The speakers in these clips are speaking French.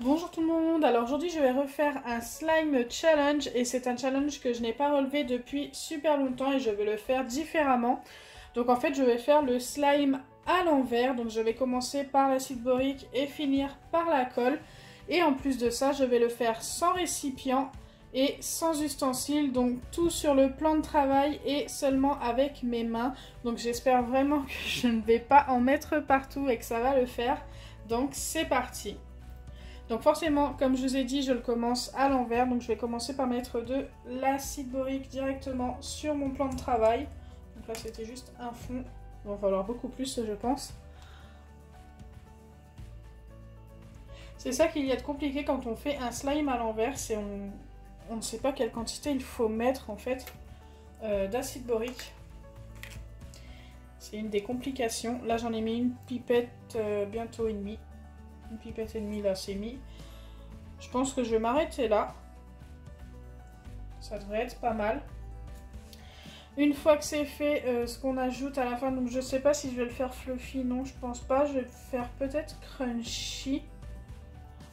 Bonjour tout le monde, alors aujourd'hui je vais refaire un slime challenge et c'est un challenge que je n'ai pas relevé depuis super longtemps et je vais le faire différemment. Donc en fait je vais faire le slime à l'envers, donc je vais commencer par l'acide borique et finir par la colle. Et en plus de ça je vais le faire sans récipient et sans ustensiles, donc tout sur le plan de travail et seulement avec mes mains. Donc j'espère vraiment que je ne vais pas en mettre partout et que ça va le faire. Donc c'est parti! Donc forcément, comme je vous ai dit, je le commence à l'envers. Donc je vais commencer par mettre de l'acide borique directement sur mon plan de travail. Donc là c'était juste un fond. Il va falloir beaucoup plus je pense. C'est ça qu'il y a de compliqué quand on fait un slime à l'envers. C'est on ne sait pas quelle quantité il faut mettre en fait d'acide borique. C'est une des complications. Là j'en ai mis une pipette bientôt et demie. Une pipette et demie là c'est mis. Je pense que je vais m'arrêter là. Ça devrait être pas mal. Une fois que c'est fait, ce qu'on ajoute à la fin, donc je sais pas si je vais le faire fluffy, non je pense pas. Je vais le faire peut-être crunchy.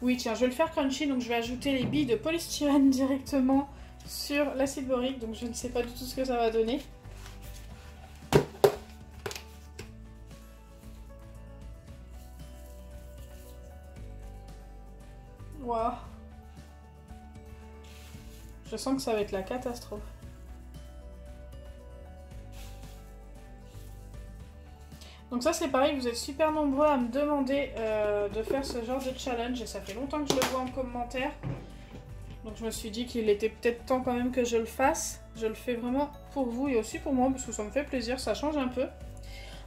Oui tiens, je vais le faire crunchy, donc je vais ajouter les billes de polystyrène directement sur l'acide borique. Donc je ne sais pas du tout ce que ça va donner. Waouh. Je sens que ça va être la catastrophe. Donc ça c'est pareil, vous êtes super nombreux à me demander de faire ce genre de challenge et ça fait longtemps que je le vois en commentaire. Donc je me suis dit qu'il était peut-être temps quand même que je le fasse. Je le fais vraiment pour vous et aussi pour moi parce que ça me fait plaisir, ça change un peu.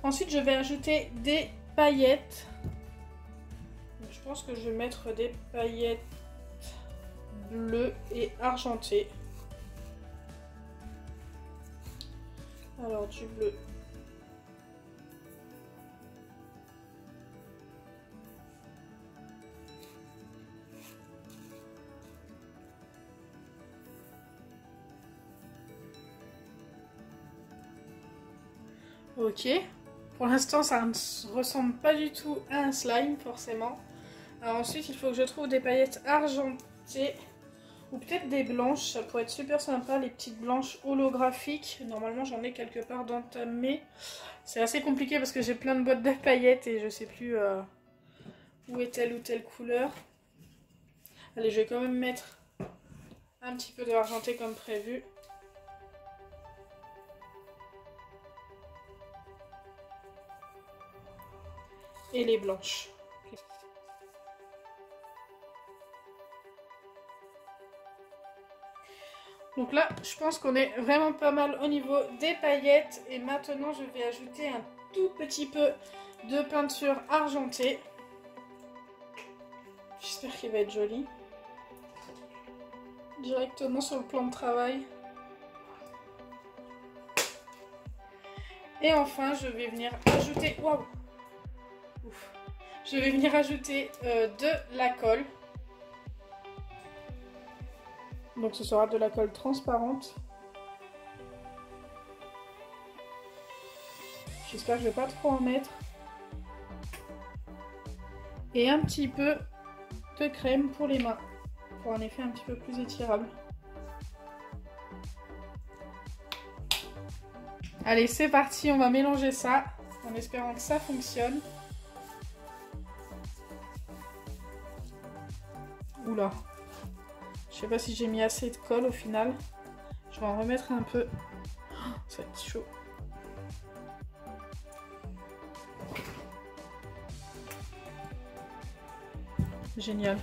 Ensuite je vais ajouter des paillettes. Donc, je pense que je vais mettre des paillettes bleues et argentées. Alors du bleu. Ok, pour l'instant ça ne ressemble pas du tout à un slime forcément. Alors ensuite il faut que je trouve des paillettes argentées ou peut-être des blanches, ça pourrait être super sympa, les petites blanches holographiques. Normalement j'en ai quelque part d'entamé. C'est assez compliqué parce que j'ai plein de boîtes de paillettes et je sais plus où est telle ou telle couleur. Allez, je vais quand même mettre un petit peu de argenté comme prévu. Et les blanches. Donc là, je pense qu'on est vraiment pas mal au niveau des paillettes. Et maintenant, je vais ajouter un tout petit peu de peinture argentée. J'espère qu'il va être joli. Directement sur le plan de travail. Et enfin, je vais venir ajouter... Waouh! Je vais venir ajouter de la colle. Donc ce sera de la colle transparente. J'espère que je ne vais pas trop en mettre. Et un petit peu de crème pour les mains. Pour un effet un petit peu plus étirable. Allez, c'est parti, on va mélanger ça. En espérant que ça fonctionne. Oula. Je sais pas si j'ai mis assez de colle au final. Je vais en remettre un peu. Oh, ça va être chaud. Génial.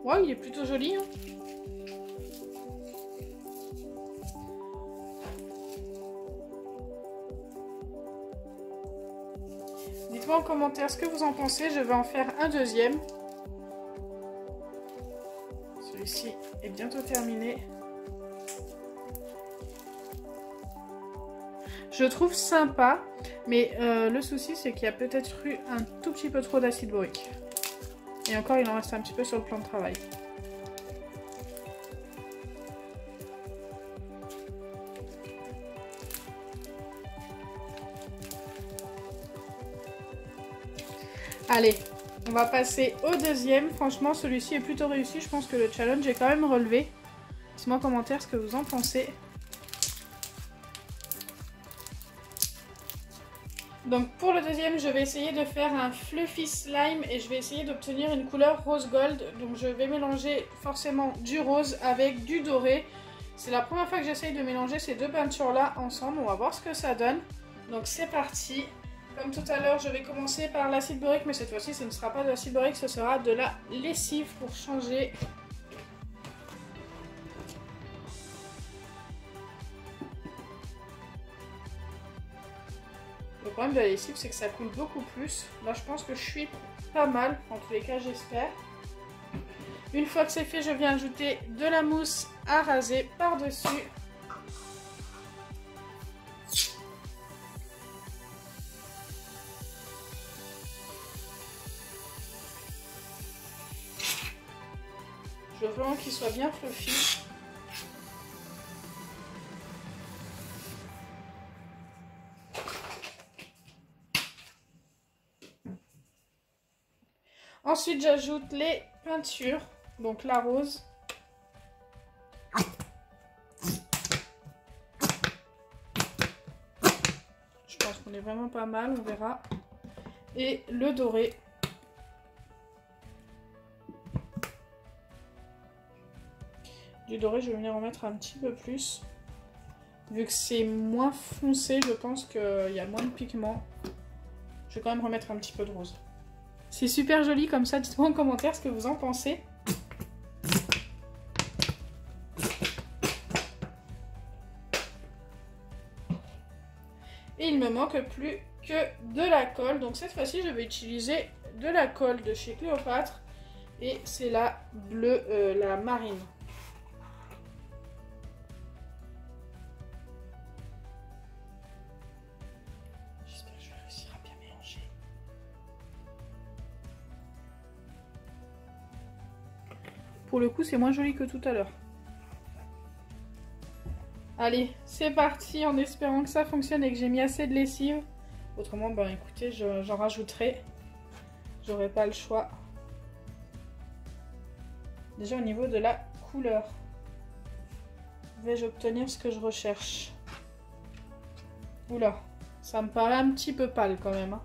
Ouais, il est plutôt joli. Hein. dites-moi en commentaire ce que vous en pensez. Je vais en faire un deuxième. Celui-ci est bientôt terminé. Je trouve sympa, mais le souci c'est qu'il y a peut-être eu un tout petit peu trop d'acide borique. Et encore, il en reste un petit peu sur le plan de travail. Allez, on va passer au deuxième. Franchement, celui-ci est plutôt réussi. Je pense que le challenge est quand même relevé. Dites-moi en commentaire ce que vous en pensez. Donc pour le deuxième, je vais essayer de faire un fluffy slime et je vais essayer d'obtenir une couleur rose gold. Donc je vais mélanger forcément du rose avec du doré. C'est la première fois que j'essaye de mélanger ces deux peintures là ensemble. On va voir ce que ça donne. Donc c'est parti. Comme tout à l'heure, je vais commencer par l'acide borique, mais cette fois-ci ce ne sera pas de l'acide borique, ce sera de la lessive pour changer. Le problème de la lessive, c'est que ça coule beaucoup plus. Là, je pense que je suis pas mal. En tous les cas, j'espère. Une fois que c'est fait, je viens ajouter de la mousse à raser par-dessus. Je veux vraiment qu'il soit bien fluffy. Ensuite, j'ajoute les peintures, donc la rose. Je pense qu'on est vraiment pas mal, on verra. Et le doré. Du doré, je vais venir en mettre un petit peu plus. Vu que c'est moins foncé, je pense qu'il y a moins de pigments. Je vais quand même remettre un petit peu de rose. C'est super joli comme ça, dites-moi en commentaire ce que vous en pensez. Et il me manque plus que de la colle. Donc cette fois-ci, je vais utiliser de la colle de chez Cléopâtre. Et c'est la bleue, la marine. J'espère que je vais réussir à bien mélanger. Pour le coup, c'est moins joli que tout à l'heure. Allez, c'est parti, en espérant que ça fonctionne et que j'ai mis assez de lessive. Autrement, ben écoutez, j'en rajouterai. J'aurai pas le choix. Déjà au niveau de la couleur, vais-je obtenir ce que je recherche? Oula, ça me paraît un petit peu pâle quand même. Hein.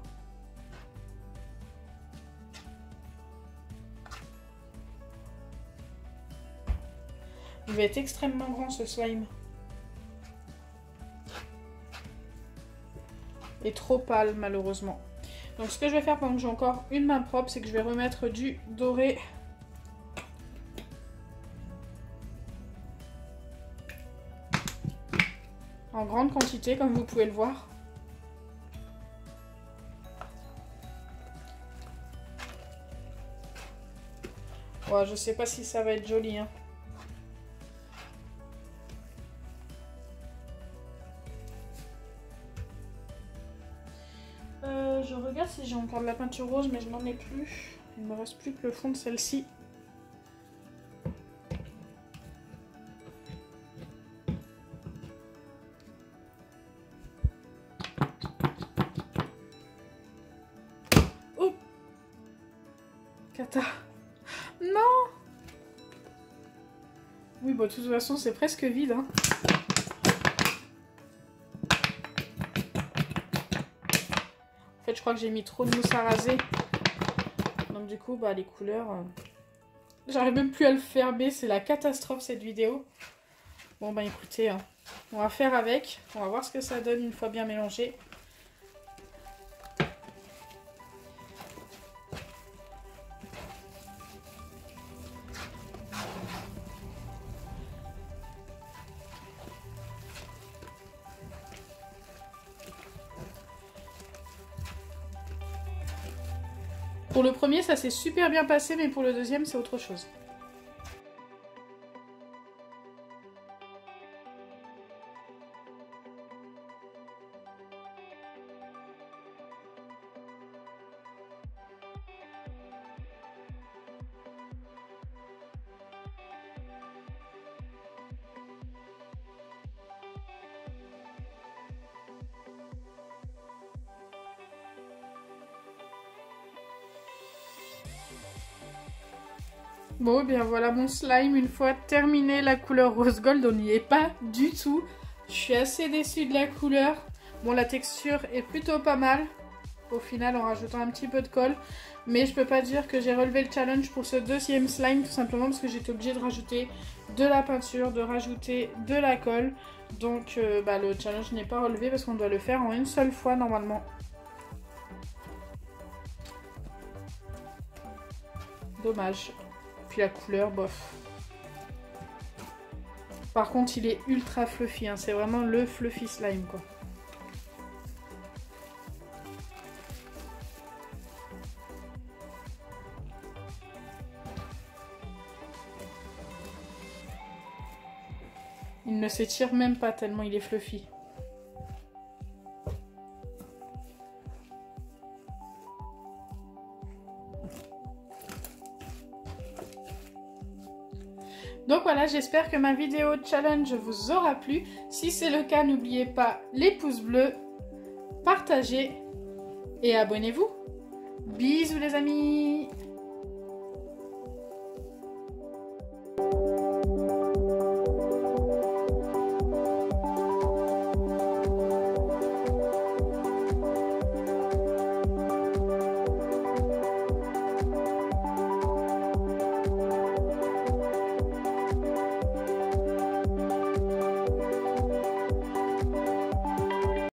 Il va être extrêmement grand ce slime. Et trop pâle malheureusement. Donc ce que je vais faire pendant que j'ai encore une main propre, c'est que je vais remettre du doré. En grande quantité comme vous pouvez le voir. Ouais, je sais pas si ça va être joli. Hein. Je regarde si j'ai encore de la peinture rose, mais je n'en ai plus. Il me reste plus que le fond de celle-ci. Oh! Cata! Non! Oui, bon, de toute façon, c'est presque vide. Hein. En fait, je crois que j'ai mis trop de mousse à raser. Donc du coup, bah, les couleurs... J'arrive même plus à le fermer. C'est la catastrophe, cette vidéo. Bon, bah écoutez, hein, on va faire avec. On va voir ce que ça donne une fois bien mélangé. Pour le premier, ça s'est super bien passé, mais pour le deuxième, c'est autre chose. Bon, bien voilà mon slime, une fois terminé la couleur rose gold, on n'y est pas du tout. Je suis assez déçue de la couleur. Bon, la texture est plutôt pas mal, au final en rajoutant un petit peu de colle. Mais je peux pas dire que j'ai relevé le challenge pour ce deuxième slime, tout simplement parce que j'étais obligée de rajouter de la peinture, de rajouter de la colle. Donc le challenge n'est pas relevé parce qu'on doit le faire en une seule fois normalement. Dommage. Puis la couleur, bof. Par contre, il est ultra fluffy, hein. C'est vraiment le fluffy slime, quoi. Il ne s'étire même pas tellement il est fluffy. Donc voilà, j'espère que ma vidéo challenge vous aura plu. Si c'est le cas, n'oubliez pas les pouces bleus, partagez et abonnez-vous. Bisous les amis!